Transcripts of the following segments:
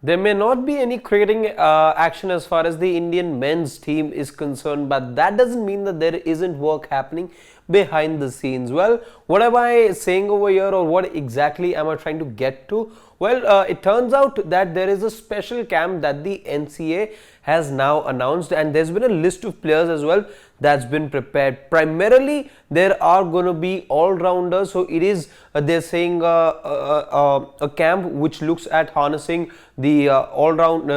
There may not be any cricketing action as far as the Indian men's team is concerned, but that doesn't mean that there isn't work happening behind the scenes. Well, what am I saying over here, or what exactly am I trying to get to? Well, it turns out that there is a special camp that the NCA has now announced, and there's been a list of players as well that's been prepared. Primarily, there are going to be all-rounders, so it is they're saying a camp which looks at harnessing the all-round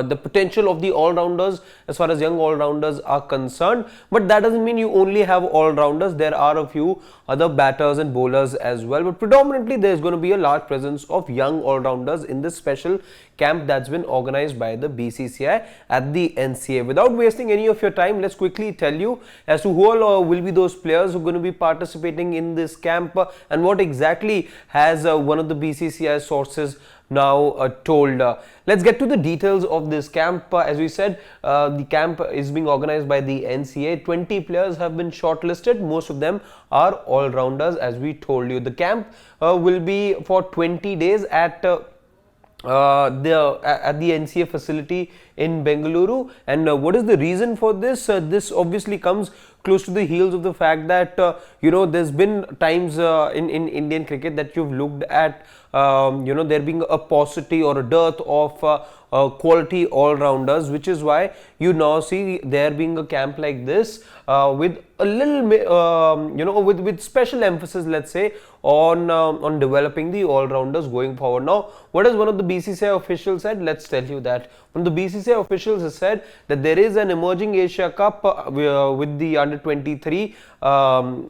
the potential of the all-rounders as far as young all-rounders are concerned, but that doesn't mean you only have all-rounders. There are a few other batters and bowlers as well, but predominantly there's going to be a large presence of young all-rounders in this special camp that's been organized by the BCCI at the NCA. Without wasting any of your time, let's quickly tell you as to who all will be those players who are going to be participating in this camp and what exactly has one of the BCCI sources now told. Let's get to the details of this camp. As we said, the camp is being organized by the NCA. 20 players have been shortlisted. Most of them are all-rounders, as we told you. The camp will be for 20 days at the NCA facility in Bengaluru. And what is the reason for this? This obviously comes close to the heels of the fact that there's been times in Indian cricket that you've looked at there being a paucity or a dearth of quality all-rounders, which is why you now see there being a camp like this with a little with special emphasis, let's say, on developing the all-rounders going forward. Now, what has one of the BCCI officials said? Let's tell you that. One of the BCCI officials has said that there is an emerging Asia Cup with the under-23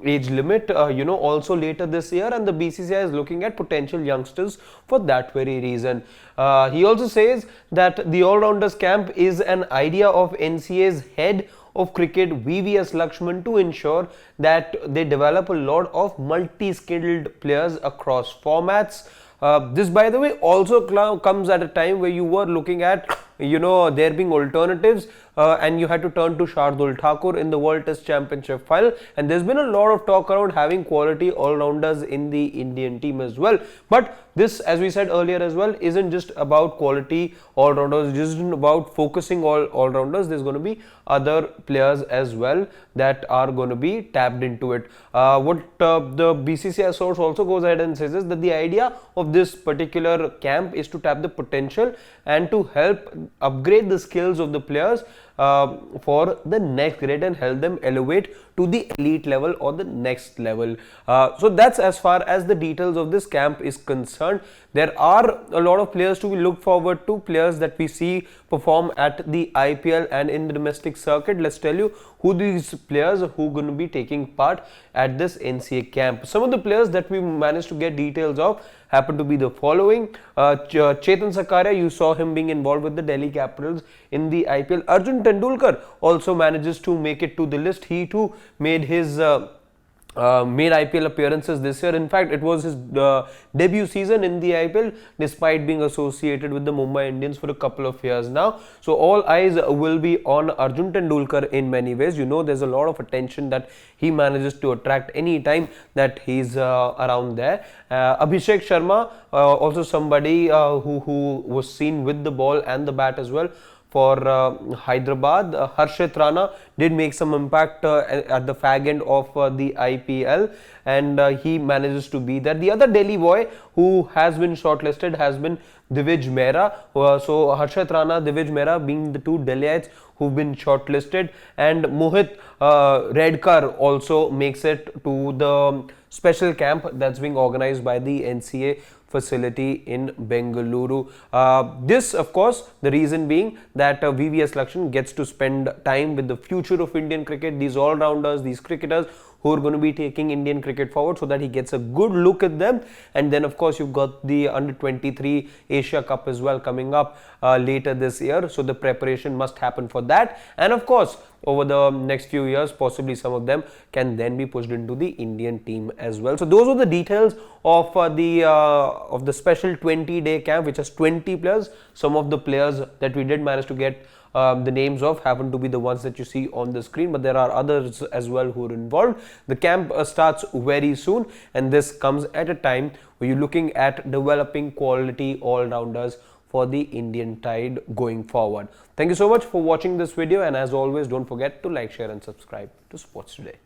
age limit, also later this year, and the BCCI is looking at potential youngsters for that very reason. He also says that the all-rounders camp is an idea of NCA's head of cricket VVS Lakshman to ensure that they develop a lot of multi-skilled players across formats. This, by the way, also comes at a time where you were looking at there being alternatives and you had to turn to Shardul Thakur in the World Test Championship final, and there's been a lot of talk around having quality all-rounders in the Indian team as well. But this, as we said earlier as well, isn't just about quality all-rounders, it isn't about focusing all-rounders. There's going to be other players as well that are going to be tapped into it. What the BCCI source also goes ahead and says is that the idea of this particular camp is to tap the potential and to help upgrade the skills of the players for the next grade and help them elevate to the elite level or the next level. So that's as far as the details of this camp is concerned. There are a lot of players to be looked forward to, players that we see perform at the IPL and in the domestic circuit. Let's tell you who these players who are going to be taking part at this NCA camp. Some of the players that we managed to get details of happen to be the following. Chetan Sakaria, you saw him being involved with the Delhi Capitals in the IPL. Arjun Tendulkar also manages to make it to the list. He too made his made IPL appearances this year. In fact, it was his debut season in the IPL despite being associated with the Mumbai Indians for a couple of years now. So all eyes will be on Arjun Tendulkar in many ways. There's a lot of attention that he manages to attract any time that he's around there. Abhishek Sharma, also somebody who was seen with the ball and the bat as well for Hyderabad. Harshit Rana did make some impact at the fag end of the IPL, and he manages to be there. The other Delhi boy who has been shortlisted has been Divij Mehra. So Harshit Rana, Divij Mehra being the two Delhiites who've been shortlisted, and Mohit Redkar also makes it to the special camp that's being organized by the NCA facility in Bengaluru. This, of course, the reason being that VVS Lakshman gets to spend time with the future of Indian cricket, these all-rounders, these cricketers who are going to be taking Indian cricket forward, so that he gets a good look at them. And then, of course, you've got the under-23 Asia Cup as well coming up later this year. So the preparation must happen for that. And of course, over the next few years, possibly some of them can then be pushed into the Indian team as well. So those were the details of the special 20-day camp, which has 20 players. Some of the players that we did manage to get The names of happen to be the ones that you see on the screen, but there are others as well who are involved. The camp starts very soon, and this comes at a time where you're looking at developing quality all-rounders for the Indian tide going forward. Thank you so much for watching this video, and as always, don't forget to like, share and subscribe to Sports Today.